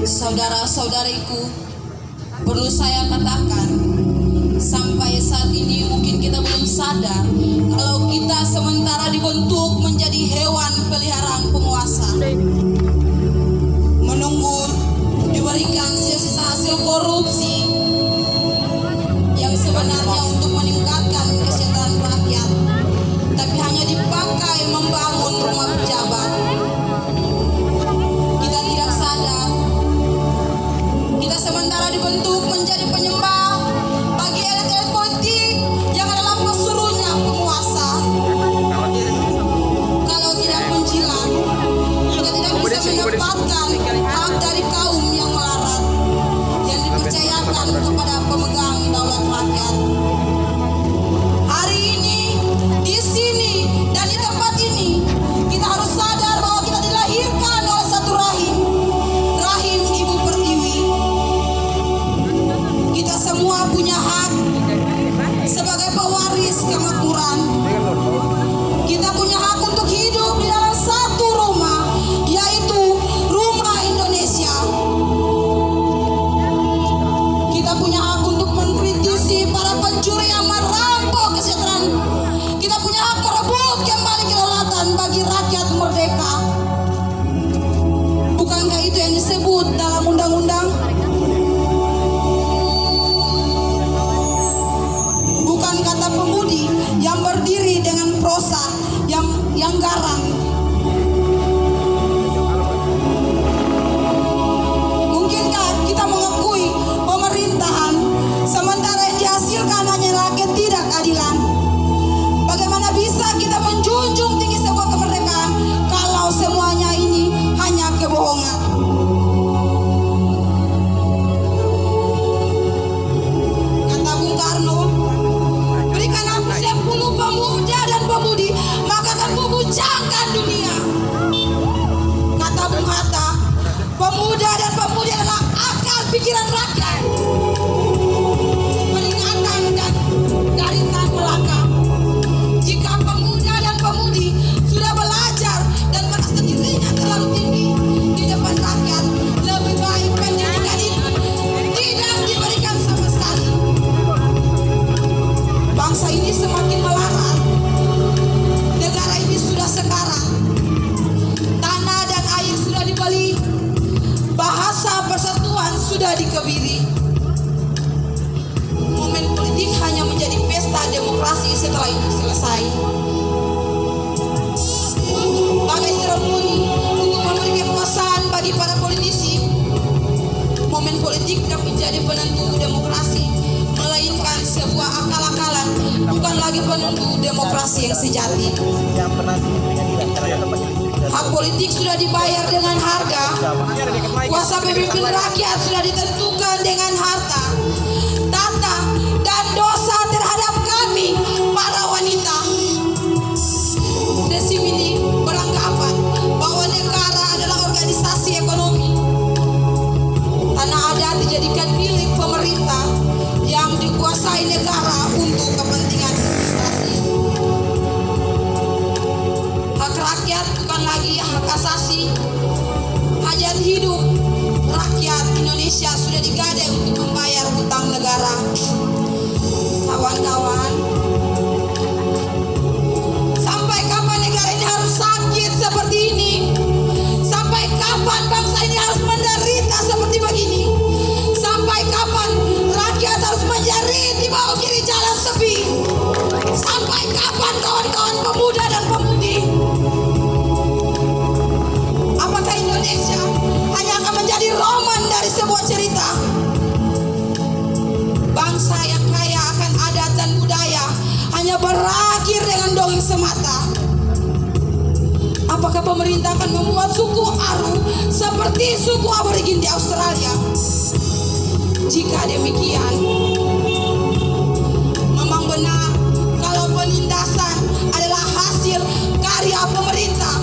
Saudara-saudariku, perlu saya katakan, sampai saat ini mungkin kita belum sadar kalau kita sementara dibentuk menjadi hewan peliharaan penguasa, menunggu diberikan sisa-sisa hasil korupsi yang sebenarnya untuk meningkatkan kesejahteraan rakyat, tapi hanya dipakai membangun rumah pejabat. Kita tidak sadar kita sementara dibentuk menjadi penyembah bagi elit-elit politik yang adalah pesuruhnya penguasa. Kalau tidak menjilat, kita tidak bisa mendapatkan hak dari kaum yang melarat yang dipercayakan kepada pemegang daulat rakyat. Hari ini, di sini, dan di tempat ini, kita harus sadar bahwa kita dilahirkan oleh satu rahim Ibu Pertiwi. Kita semua punya hak sebagai pewaris kemakmuran. Kita punya hak untuk hidup di dalam satu rumah, yaitu rumah Indonesia. Kita punya hak untuk mengkritisi para pencuri yang merampok kesejahteraan. Kita punya hak merebut kembali kedaulatan bagi rakyat merdeka. Bukankah itu yang disebut dalam undang-undang? Bukan kata pemudi yang berdiri dengan prosa yang garang. Mungkinkah kita mengakui pemerintahan sementara yang dihasilkan hanyalah ketidakadilan? Bagaimana bisa kita menjunjung tinggi sebuah kemerdekaan kalau semuanya ini hanya kebohongan? Kata Bung Karno, berikan aku 10 pemuda dan pemudi, maka akan kubujangkan dunia. Kata Bung Hatta, pemuda dan pemudi adalah akal pikiran rakyat, peringatan dan garisan belakang. Jika pemuda dan pemudi sudah belajar dan merasa dirinya terlalu tinggi di depan rakyat, lebih baik pendidikan itu tidak diberikan sama sekali. Bangsa ini semakin melarat. Negara ini sudah sekarat. Tanah dan air sudah dibeli. Bahasa persatuan sudah dikebiri. Momen politik hanya menjadi pesta demokrasi setelah itu selesai. Bagai seremoni untuk memberi kekuasaan bagi para politisi, momen politik tidak menjadi penentu demokrasi, melainkan sebuah akal-akalan, bukan lagi penentu demokrasi yang sejati. Hak politik sudah dibayar dengan harga. Kuasa pemimpin rakyat sudah ditentukan dengan harta, tata, dan dosa terhadap kami, para wanita. Rezim ini beranggapan bahwa negara adalah organisasi ekonomi. Tanah adat dijadikan milik pemerintah yang dikuasai negara untuk kepentingan administrasi. Hak rakyat bukan lagi hak asasi. Hajat hidup rakyat Indonesia sudah digadai untuk membayar hutang negara. Kawan-kawan, sampai kapan negara ini harus sakit seperti ini? Sampai kapan bangsa ini harus menderita seperti begini? Sampai kapan rakyat harus menjerit di bawah kiri jalan sepi? Sampai kapan kawan-kawan pemuda dan pemudi? Apakah Indonesia hanya akan menjadi roman dari sebuah cerita? Bangsa yang kaya akan adat dan budaya hanya berakhir dengan dongeng semata. Apakah pemerintah akan membuat suku Aru seperti suku aborigin di Australia? Jika demikian, memang benar kalau penindasan adalah hasil karya pemerintah.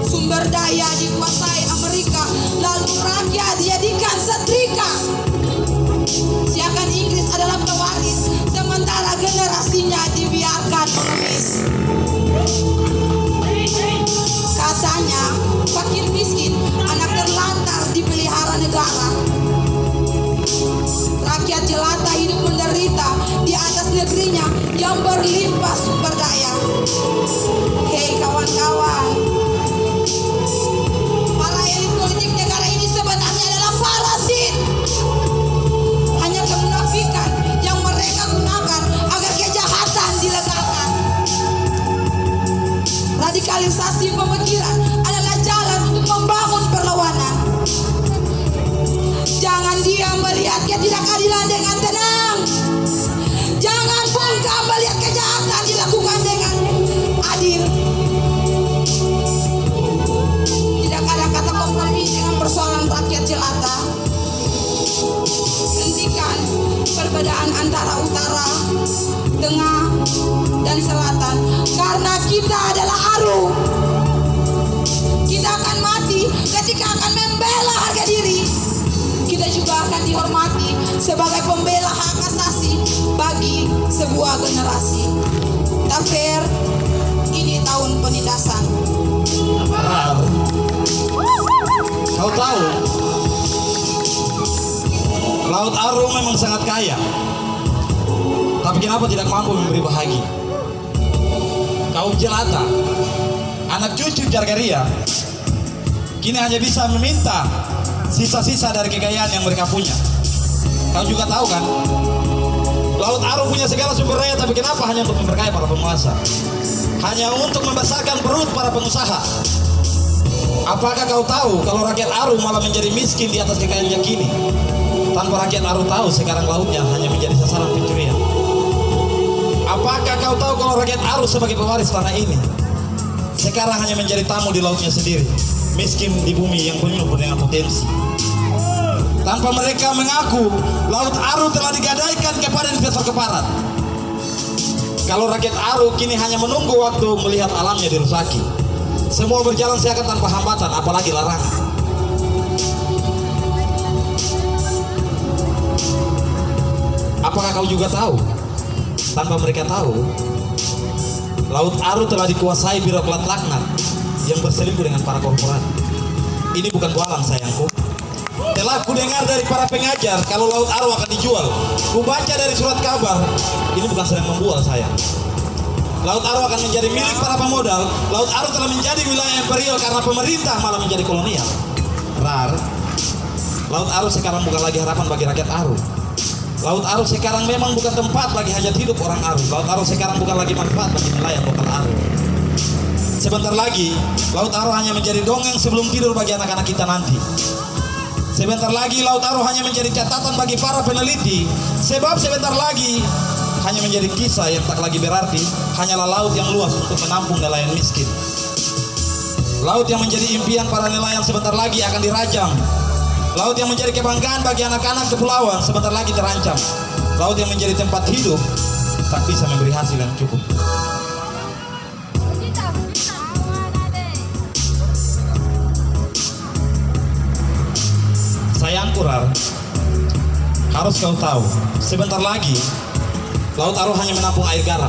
Sumber daya dikuasai Amerika, lalu rakyat dijadikan setrika. Siakan Inggris adalah pewaris, sementara generasinya dibiarkan mengemis. Katanya perbedaan antara utara, tengah, dan selatan. Karena kita adalah Aru. Kita akan mati ketika akan membela harga diri. Kita juga akan dihormati sebagai pembela hak asasi bagi sebuah generasi. Tafer, ini tahun penindasan. Kau tahu, Laut Aru memang sangat kaya, tapi kenapa tidak mampu memberi bahagia? Kaum jelata, anak cucu Jargaria, kini hanya bisa meminta sisa-sisa dari kekayaan yang mereka punya. Kau juga tahu kan, Laut Aru punya segala sumber daya, tapi kenapa hanya untuk memperkaya para penguasa? Hanya untuk membesarkan perut para pengusaha. Apakah kau tahu kalau rakyat Aru malah menjadi miskin di atas kekayaannya kini? Tanpa rakyat Aru tahu sekarang lautnya hanya menjadi sasaran pencurian. Apakah kau tahu kalau rakyat Aru sebagai pewaris tanah ini sekarang hanya menjadi tamu di lautnya sendiri, miskin di bumi yang penuh dengan potensi? Tanpa mereka mengaku, Laut Aru telah digadaikan kepada investor keparat. Kalau rakyat Aru kini hanya menunggu waktu melihat alamnya dirusaki. Semua berjalan seakan tanpa hambatan, apalagi larangan. Apakah kau juga tahu? Tanpa mereka tahu, Laut Aru telah dikuasai birokrat laknat yang berselingkuh dengan para korporat. Ini bukan bualan sayangku. Telah kudengar dari para pengajar kalau Laut Aru akan dijual. Kubaca dari surat kabar, ini bukan sedang membual sayang. Laut Aru akan menjadi milik para pemodal. Laut Aru telah menjadi wilayah imperial karena pemerintah malah menjadi kolonial. Rar, Laut Aru sekarang bukan lagi harapan bagi rakyat Aru. Laut Aru sekarang memang bukan tempat bagi hajat hidup orang Aru. Laut Aru sekarang bukan lagi manfaat bagi nelayan lokal Aru. Sebentar lagi, Laut Aru hanya menjadi dongeng sebelum tidur bagi anak-anak kita nanti. Sebentar lagi, Laut Aru hanya menjadi catatan bagi para peneliti. Sebab sebentar lagi hanya menjadi kisah yang tak lagi berarti, hanyalah laut yang luas untuk menampung nelayan miskin. Laut yang menjadi impian para nelayan sebentar lagi akan dirajam. Laut yang menjadi kebanggaan bagi anak-anak kepulauan sebentar lagi terancam. Laut yang menjadi tempat hidup tak bisa memberi hasil yang cukup. Sayangku Rar, harus kau tahu, sebentar lagi Laut Aru hanya menampung air garam.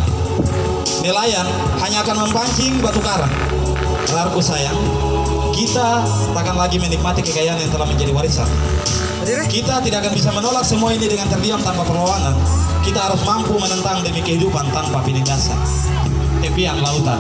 Nelayan hanya akan memancing batu karang. Rarku sayang, kita takkan lagi menikmati kekayaan yang telah menjadi warisan. Kita tidak akan bisa menolak semua ini dengan terdiam tanpa perlawanan. Kita harus mampu menentang demi kehidupan tanpa penindasan. Tepian lautan.